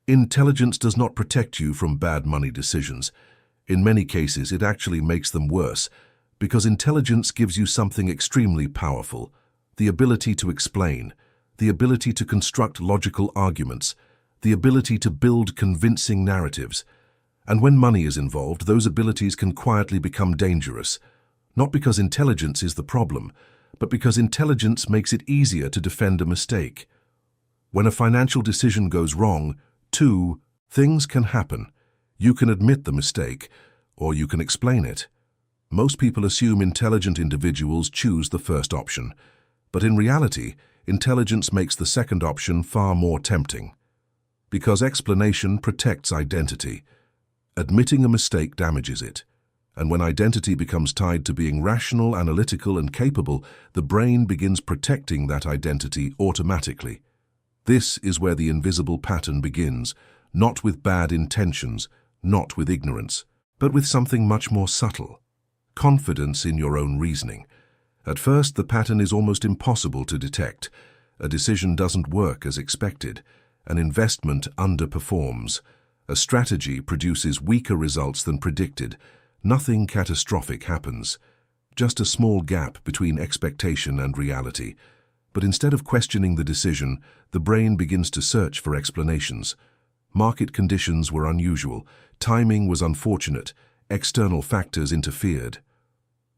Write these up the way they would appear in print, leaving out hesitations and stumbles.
Intelligence does not protect you from bad money decisions. In many cases, it actually makes them worse, because intelligence gives you something extremely powerful: the ability to explain, the ability to construct logical arguments, the ability to build convincing narratives. And when money is involved, those abilities can quietly become dangerous, not because intelligence is the problem, but because intelligence makes it easier to defend a mistake. When a financial decision goes wrong, two things can happen. You can admit the mistake, or you can explain it. Most people assume intelligent individuals choose the first option, but in reality, intelligence makes the second option far more tempting. Because explanation protects identity. Admitting a mistake damages it. And when identity becomes tied to being rational, analytical, and capable, the brain begins protecting that identity automatically. This is where the invisible pattern begins, not with bad intentions, not with ignorance, but with something much more subtle: confidence in your own reasoning. At first, the pattern is almost impossible to detect. A decision doesn't work as expected. An investment underperforms. A strategy produces weaker results than predicted. Nothing catastrophic happens. Just a small gap between expectation and reality. But instead of questioning the decision, the brain begins to search for explanations. Market conditions were unusual. Timing was unfortunate. External factors interfered.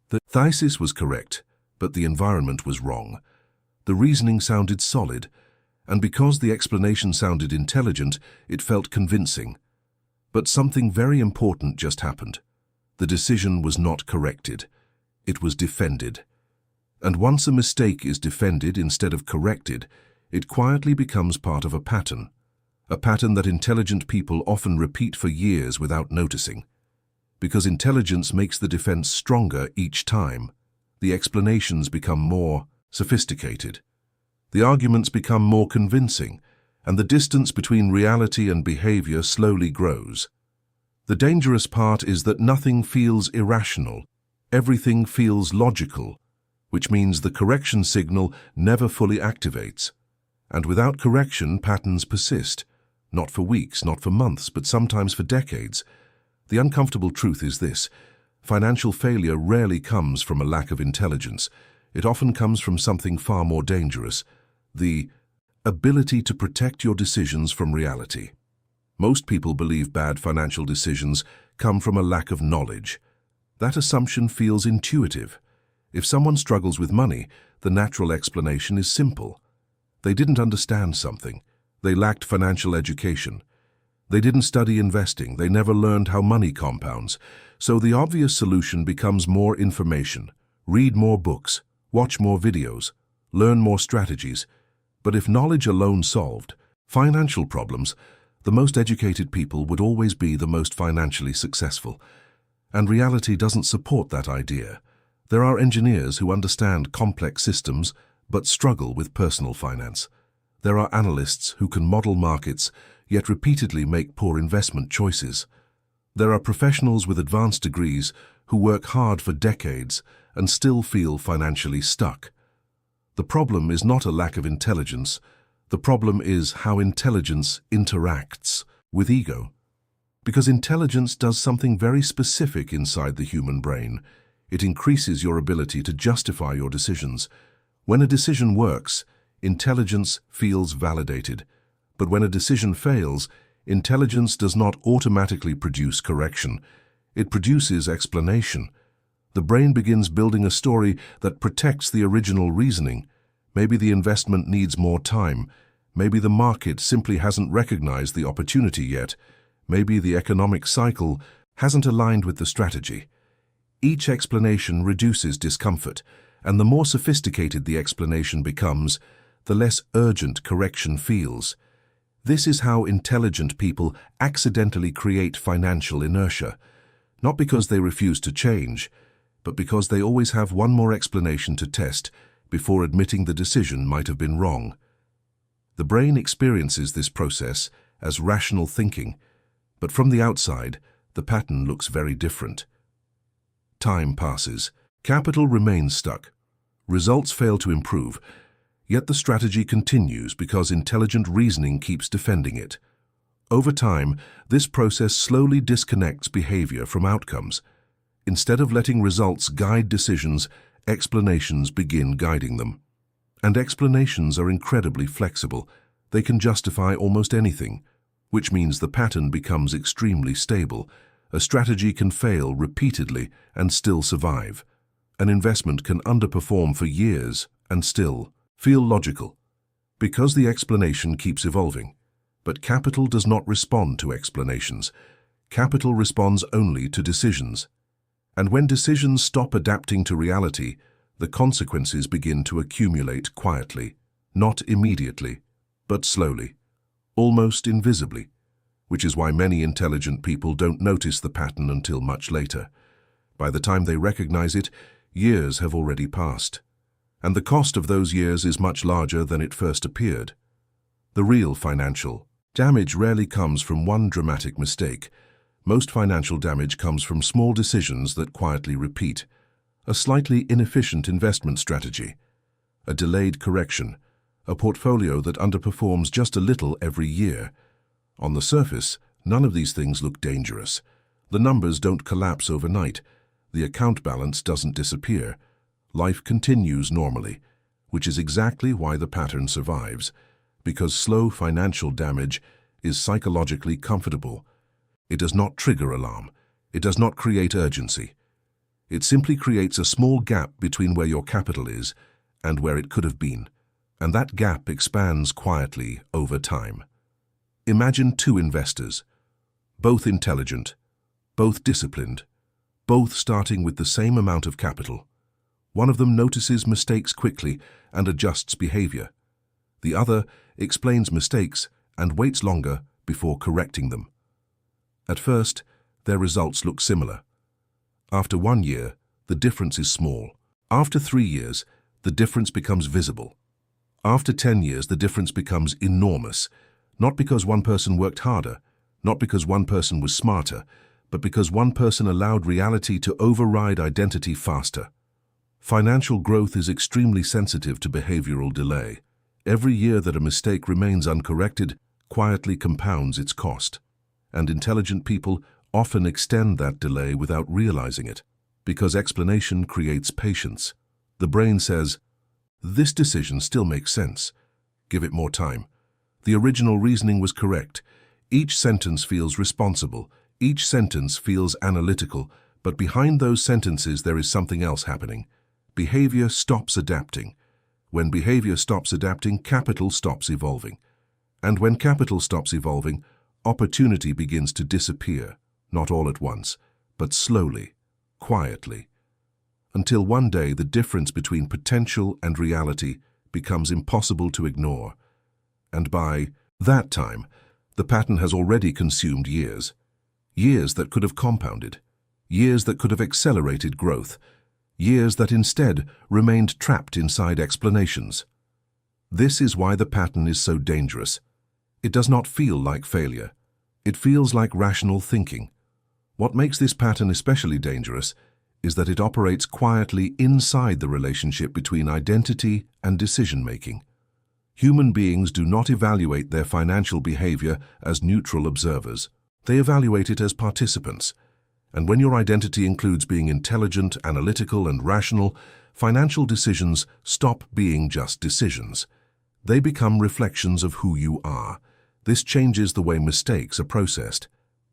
The thesis was correct, but the environment was wrong. The reasoning sounded solid, and because the explanation sounded intelligent, it felt convincing. But something very important just happened. The decision was not corrected. It was defended. And once a mistake is defended instead of corrected, it quietly becomes part of a pattern that intelligent people often repeat for years without noticing. Because intelligence makes the defense stronger each time, the explanations become more sophisticated. The arguments become more convincing, and the distance between reality and behavior slowly grows. The dangerous part is that nothing feels irrational. Everything feels logical, which means the correction signal never fully activates. And without correction, patterns persist, not for weeks, not for months, but sometimes for decades. The uncomfortable truth is this: financial failure rarely comes from a lack of intelligence. It often comes from something far more dangerous: the ability to protect your decisions from reality. Most people believe bad financial decisions come from a lack of knowledge. That assumption feels intuitive. If someone struggles with money, the natural explanation is simple. They didn't understand something. They lacked financial education. They didn't study investing. They never learned how money compounds. So the obvious solution becomes more information. Read more books, watch more videos, learn more strategies. But if knowledge alone solved financial problems, the most educated people would always be the most financially successful. And reality doesn't support that idea. There are engineers who understand complex systems but struggle with personal finance. There are analysts who can model markets yet repeatedly make poor investment choices. There are professionals with advanced degrees who work hard for decades and still feel financially stuck. The problem is not a lack of intelligence. The problem is how intelligence interacts with ego. Because intelligence does something very specific inside the human brain. It increases your ability to justify your decisions. When a decision works, intelligence feels validated. But when a decision fails, intelligence does not automatically produce correction. It produces explanation. The brain begins building a story that protects the original reasoning. Maybe the investment needs more time. Maybe the market simply hasn't recognized the opportunity yet. Maybe the economic cycle hasn't aligned with the strategy. Each explanation reduces discomfort, and the more sophisticated the explanation becomes, the less urgent correction feels. This is how intelligent people accidentally create financial inertia, not because they refuse to change, but because they always have one more explanation to test before admitting the decision might have been wrong. The brain experiences this process as rational thinking, but from the outside, the pattern looks very different. Time passes. Capital remains stuck. Results fail to improve, yet the strategy continues because intelligent reasoning keeps defending it. Over time, this process slowly disconnects behavior from outcomes. Instead of letting results guide decisions, explanations begin guiding them. And explanations are incredibly flexible. They can justify almost anything, which means the pattern becomes extremely stable. A strategy can fail repeatedly and still survive. An investment can underperform for years and still feel logical, because the explanation keeps evolving. But capital does not respond to explanations. Capital responds only to decisions. And when decisions stop adapting to reality, the consequences begin to accumulate quietly, not immediately, but slowly, almost invisibly, which is why many intelligent people don't notice the pattern until much later. By the time they recognize it, years have already passed. And the cost of those years is much larger than it first appeared. The real financial damage rarely comes from one dramatic mistake. Most financial damage comes from small decisions that quietly repeat. A slightly inefficient investment strategy, a delayed correction, a portfolio that underperforms just a little every year. On the surface, none of these things look dangerous. The numbers don't collapse overnight. The account balance doesn't disappear. Life continues normally, which is exactly why the pattern survives. Because slow financial damage is psychologically comfortable. It does not trigger alarm. It does not create urgency. It simply creates a small gap between where your capital is and where it could have been. And that gap expands quietly over time. Imagine two investors, both intelligent, both disciplined, both starting with the same amount of capital. One of them notices mistakes quickly and adjusts behavior. The other explains mistakes and waits longer before correcting them. At first, their results look similar. After 1 year, the difference is small. After 3 years, the difference becomes visible. After 10 years, the difference becomes enormous, not because one person worked harder, not because one person was smarter, but because one person allowed reality to override identity faster. Financial growth is extremely sensitive to behavioral delay. Every year that a mistake remains uncorrected quietly compounds its cost. And intelligent people often extend that delay without realizing it, because explanation creates patience. The brain says, "This decision still makes sense. Give it more time. The original reasoning was correct." Each sentence feels responsible. Each sentence feels analytical, but behind those sentences there is something else happening. Behavior stops adapting. When behavior stops adapting, capital stops evolving. And when capital stops evolving, opportunity begins to disappear, not all at once, but slowly, quietly, until one day the difference between potential and reality becomes impossible to ignore. And by that time, the pattern has already consumed years. Years that could have compounded. Years that could have accelerated growth. Years that instead remained trapped inside explanations. This is why the pattern is so dangerous. It does not feel like failure. It feels like rational thinking. What makes this pattern especially dangerous is that it operates quietly inside the relationship between identity and decision-making. Human beings do not evaluate their financial behavior as neutral observers. They evaluate it as participants. And when your identity includes being intelligent, analytical, and rational, financial decisions stop being just decisions. They become reflections of who you are. This changes the way mistakes are processed.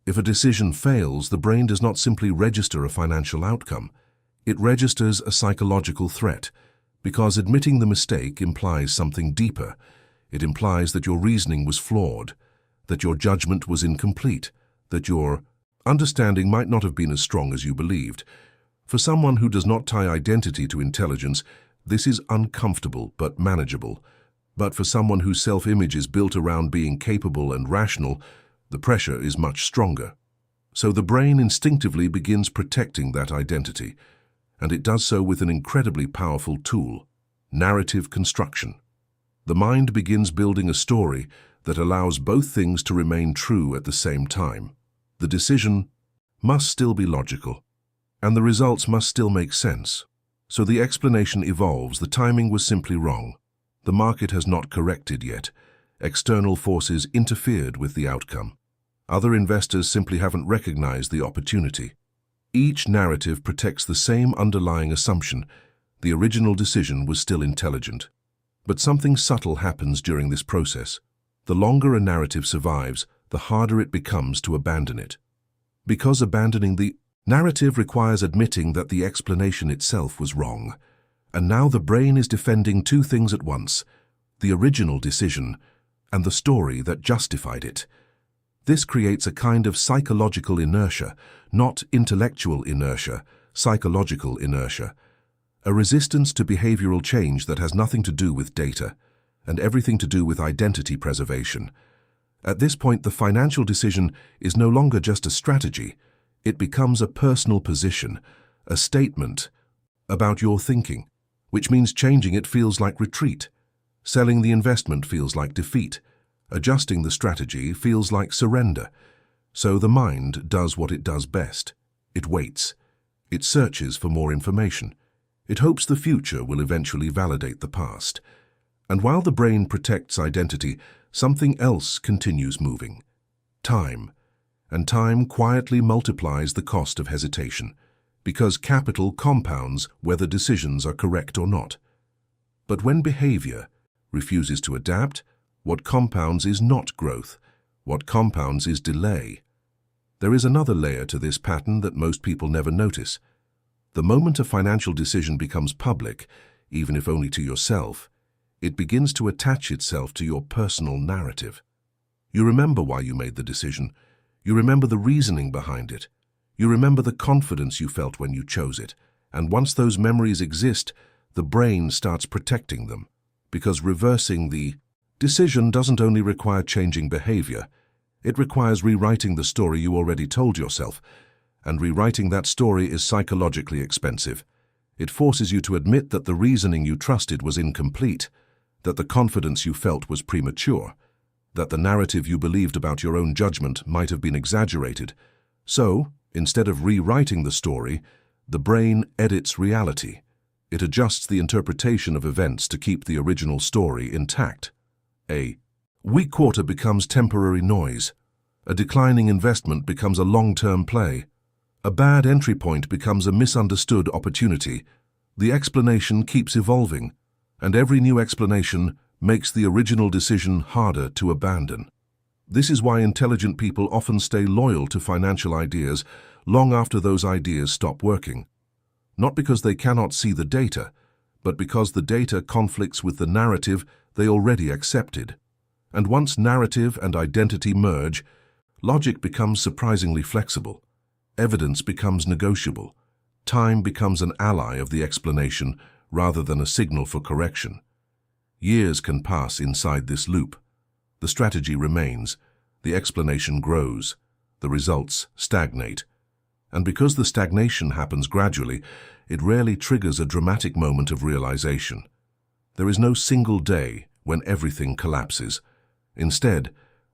If a decision fails, the brain does not simply register a financial outcome. It registers a psychological threat, because admitting the mistake implies something deeper. It implies that your reasoning was flawed, that your judgment was incomplete, that your understanding might not have been as strong as you believed. For someone who does not tie identity to intelligence, this is uncomfortable but manageable. But for someone whose self-image is built around being capable and rational, the pressure is much stronger. So the brain instinctively begins protecting that identity, and it does so with an incredibly powerful tool: narrative construction. The mind begins building a story that allows both things to remain true at the same time. The decision must still be logical, and the results must still make sense. So the explanation evolves. The timing was simply wrong. The market has not corrected yet. External forces interfered with the outcome. Other investors simply haven't recognized the opportunity. Each narrative protects the same underlying assumption: the original decision was still intelligent. But something subtle happens during this process. The longer a narrative survives, the harder it becomes to abandon it. Because abandoning the narrative requires admitting that the explanation itself was wrong. And now the brain is defending two things at once: the original decision and the story that justified it. This creates a kind of psychological inertia, not intellectual inertia, psychological inertia. A resistance to behavioral change that has nothing to do with data and everything to do with identity preservation. At this point, the financial decision is no longer just a strategy. It becomes a personal position, a statement about your thinking, which means changing it feels like retreat. Selling the investment feels like defeat. Adjusting the strategy feels like surrender. So the mind does what it does best. It waits. It searches for more information. It hopes the future will eventually validate the past. And while the brain protects identity, something else continues moving: time. And time quietly multiplies the cost of hesitation, because capital compounds whether decisions are correct or not. But when behavior refuses to adapt, what compounds is not growth. What compounds is delay. There is another layer to this pattern that most people never notice. The moment a financial decision becomes public, even if only to yourself, it begins to attach itself to your personal narrative. You remember why you made the decision. You remember the reasoning behind it. You remember the confidence you felt when you chose it. And once those memories exist, the brain starts protecting them. Because reversing the decision doesn't only require changing behavior, it requires rewriting the story you already told yourself. And rewriting that story is psychologically expensive. It forces you to admit that the reasoning you trusted was incomplete, that the confidence you felt was premature, that the narrative you believed about your own judgment might have been exaggerated. So, instead of rewriting the story, the brain edits reality. It adjusts the interpretation of events to keep the original story intact. A weak quarter becomes temporary noise. A declining investment becomes a long-term play. A bad entry point becomes a misunderstood opportunity. The explanation keeps evolving, and every new explanation makes the original decision harder to abandon. This is why intelligent people often stay loyal to financial ideas long after those ideas stop working. Not because they cannot see the data, but because the data conflicts with the narrative they already accepted. And once narrative and identity merge, logic becomes surprisingly flexible. Evidence becomes negotiable. Time becomes an ally of the explanation rather than a signal for correction. Years can pass inside this loop. The strategy remains. The explanation grows. The results stagnate. And because the stagnation happens gradually, it rarely triggers a dramatic moment of realization. There is no single day when everything collapses. Instead,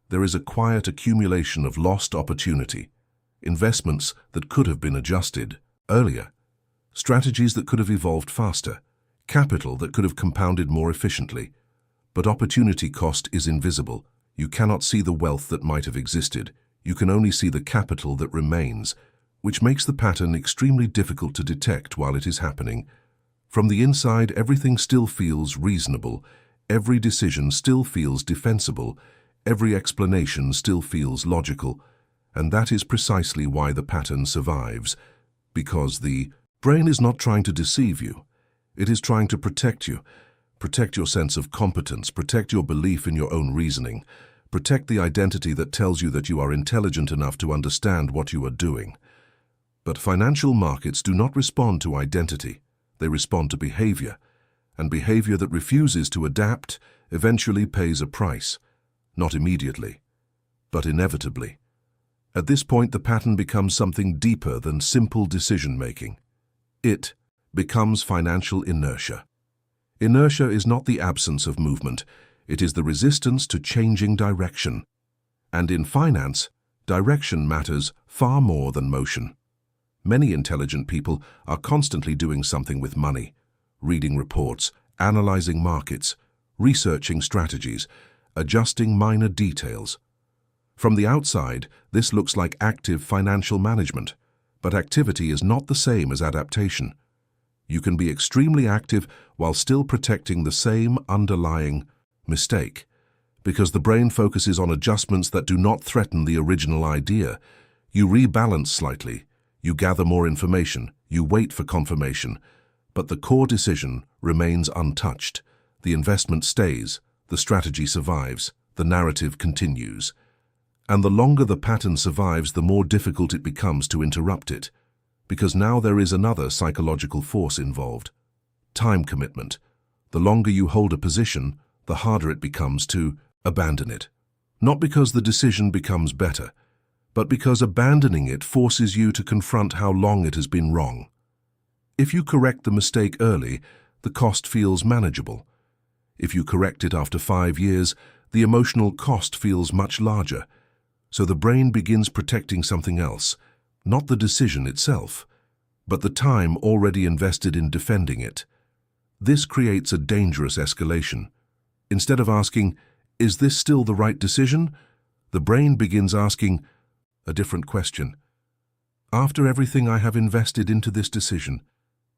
there is a quiet accumulation of lost opportunity, investments that could have been adjusted earlier, strategies that could have evolved faster, capital that could have compounded more efficiently. But opportunity cost is invisible. You cannot see the wealth that might have existed. You can only see the capital that remains, which makes the pattern extremely difficult to detect while it is happening. From the inside, everything still feels reasonable. Every decision still feels defensible. Every explanation still feels logical. And that is precisely why the pattern survives. Because the brain is not trying to deceive you. It is trying to protect you. Protect your sense of competence. Protect your belief in your own reasoning. Protect the identity that tells you that you are intelligent enough to understand what you are doing. But financial markets do not respond to identity. They respond to behavior. And behavior that refuses to adapt eventually pays a price. Not immediately, but inevitably. At this point, the pattern becomes something deeper than simple decision-making. It becomes financial inertia. Inertia is not the absence of movement. It is the resistance to changing direction. And in finance, direction matters far more than motion. Many intelligent people are constantly doing something with money, reading reports, analyzing markets, researching strategies, adjusting minor details. From the outside, this looks like active financial management, but activity is not the same as adaptation. You can be extremely active while still protecting the same underlying mistake, because the brain focuses on adjustments that do not threaten the original idea. You rebalance slightly, you gather more information, you wait for confirmation, but the core decision remains untouched. The investment stays, the strategy survives, the narrative continues. And the longer the pattern survives, the more difficult it becomes to interrupt it, because now there is another psychological force involved: time commitment. The longer you hold a position, the harder it becomes to abandon it. Not because the decision becomes better, but because abandoning it forces you to confront how long it has been wrong. If you correct the mistake early, the cost feels manageable. If you correct it after 5 years, the emotional cost feels much larger. So the brain begins protecting something else, not the decision itself, but the time already invested in defending it. This creates a dangerous escalation. Instead of asking, "Is this still the right decision?" the brain begins asking a different question. After everything I have invested into this decision,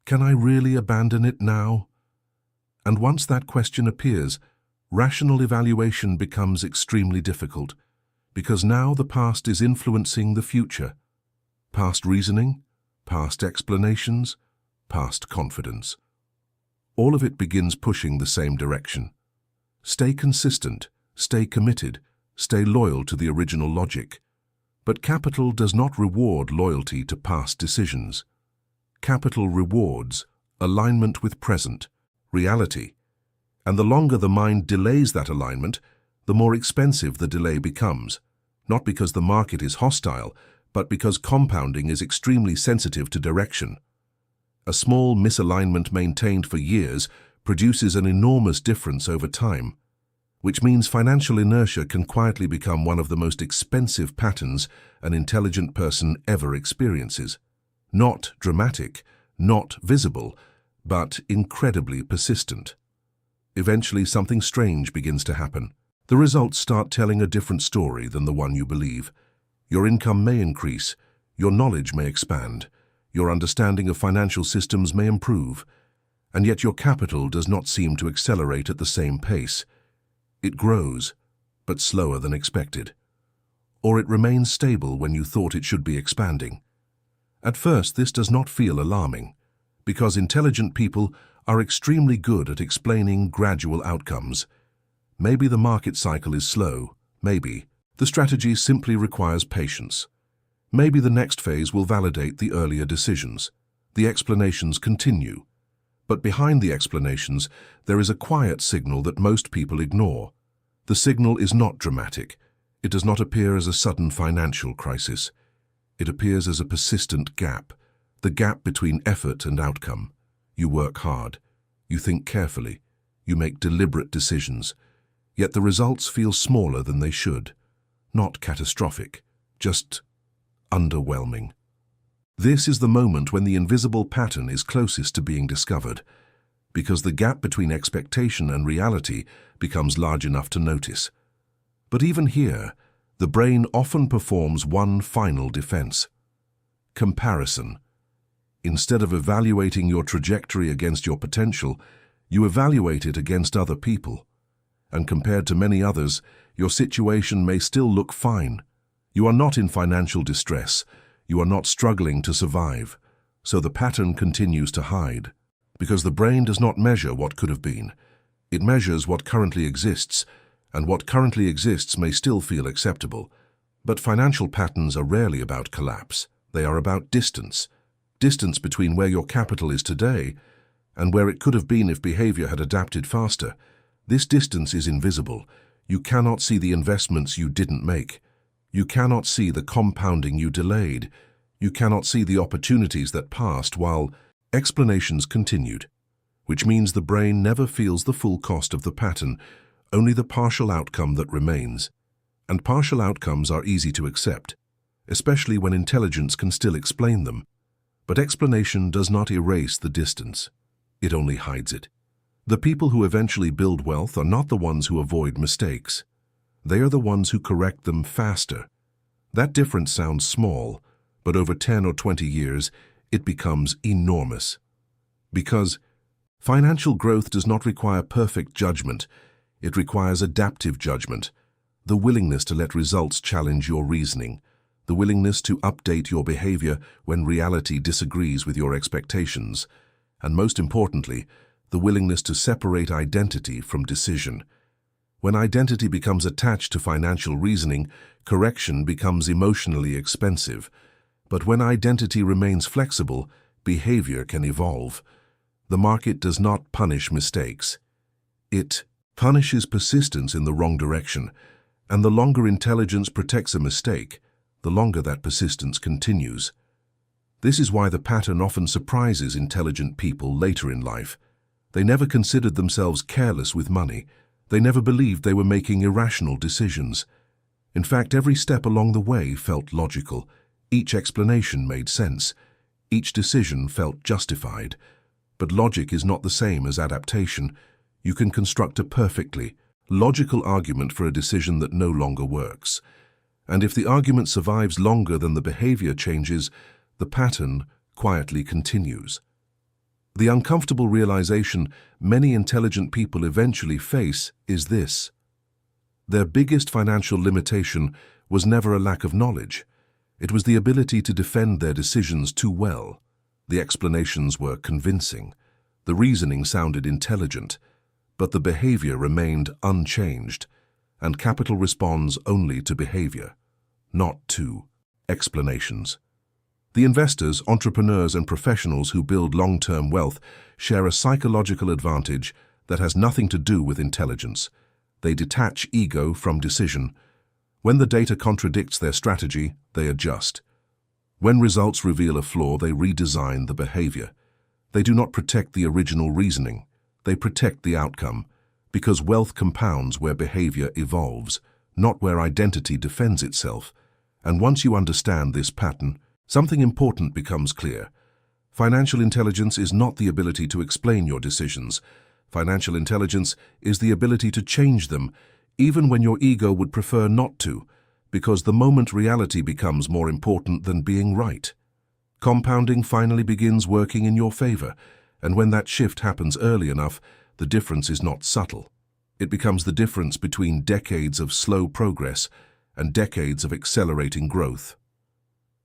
can I really abandon it now? And once that question appears, rational evaluation becomes extremely difficult, because now the past is influencing the future. Past reasoning, past explanations, past confidence. All of it begins pushing the same direction. Stay consistent, stay committed, stay loyal to the original logic. But capital does not reward loyalty to past decisions. Capital rewards alignment with present, reality. And the longer the mind delays that alignment, the more expensive the delay becomes, not because the market is hostile, but because compounding is extremely sensitive to direction. A small misalignment maintained for years produces an enormous difference over time, which means financial inertia can quietly become one of the most expensive patterns an intelligent person ever experiences. Not dramatic, not visible, but incredibly persistent. Eventually, something strange begins to happen. The results start telling a different story than the one you believe. Your income may increase, your knowledge may expand, your understanding of financial systems may improve, and yet your capital does not seem to accelerate at the same pace. It grows, but slower than expected. Or it remains stable when you thought it should be expanding. At first, this does not feel alarming, because intelligent people are extremely good at explaining gradual outcomes. Maybe the market cycle is slow, maybe the strategy simply requires patience. Maybe the next phase will validate the earlier decisions. The explanations continue. But behind the explanations, there is a quiet signal that most people ignore. The signal is not dramatic. It does not appear as a sudden financial crisis. It appears as a persistent gap, the gap between effort and outcome. You work hard, you think carefully, you make deliberate decisions, yet the results feel smaller than they should. Not catastrophic, just underwhelming. This is the moment when the invisible pattern is closest to being discovered, because the gap between expectation and reality becomes large enough to notice. But even here, the brain often performs one final defense: comparison. Instead of evaluating your trajectory against your potential, you evaluate it against other people. And compared to many others, your situation may still look fine. You are not in financial distress. You are not struggling to survive. So the pattern continues to hide. Because the brain does not measure what could have been. It measures what currently exists, and what currently exists may still feel acceptable. But financial patterns are rarely about collapse. They are about distance. Distance between where your capital is today and where it could have been if behavior had adapted faster. This distance is invisible. You cannot see the investments you didn't make. You cannot see the compounding you delayed. You cannot see the opportunities that passed while explanations continued, which means the brain never feels the full cost of the pattern, only the partial outcome that remains. And partial outcomes are easy to accept, especially when intelligence can still explain them. But explanation does not erase the distance. It only hides it. The people who eventually build wealth are not the ones who avoid mistakes. They are the ones who correct them faster. That difference sounds small, but over 10 or 20 years, it becomes enormous. Because financial growth does not require perfect judgment, it requires adaptive judgment, the willingness to let results challenge your reasoning, the willingness to update your behavior when reality disagrees with your expectations, and most importantly, the willingness to separate identity from decision. When identity becomes attached to financial reasoning, correction becomes emotionally expensive. But when identity remains flexible, behavior can evolve. The market does not punish mistakes. It punishes persistence in the wrong direction, and the longer intelligence protects a mistake, the longer that persistence continues. This is why the pattern often surprises intelligent people later in life. They never considered themselves careless with money. They never believed they were making irrational decisions. In fact, every step along the way felt logical. Each explanation made sense. Each decision felt justified. But logic is not the same as adaptation. You can construct a perfectly logical argument for a decision that no longer works. And if the argument survives longer than the behavior changes, the pattern quietly continues. The uncomfortable realization many intelligent people eventually face is this: their biggest financial limitation was never a lack of knowledge. It was the ability to defend their decisions too well. The explanations were convincing. The reasoning sounded intelligent, but the behavior remained unchanged, and capital responds only to behavior, not to explanations. The investors, entrepreneurs, and professionals who build long-term wealth share a psychological advantage that has nothing to do with intelligence. They detach ego from decision. When the data contradicts their strategy, they adjust. When results reveal a flaw, they redesign the behavior. They do not protect the original reasoning. They protect the outcome, because wealth compounds where behavior evolves, not where identity defends itself. And once you understand this pattern, something important becomes clear. Financial intelligence is not the ability to explain your decisions. Financial intelligence is the ability to change them, even when your ego would prefer not to, because the moment reality becomes more important than being right. Compounding finally begins working in your favor, and when that shift happens early enough, the difference is not subtle. It becomes the difference between decades of slow progress and decades of accelerating growth.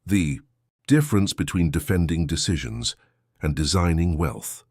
The difference between defending decisions and designing wealth.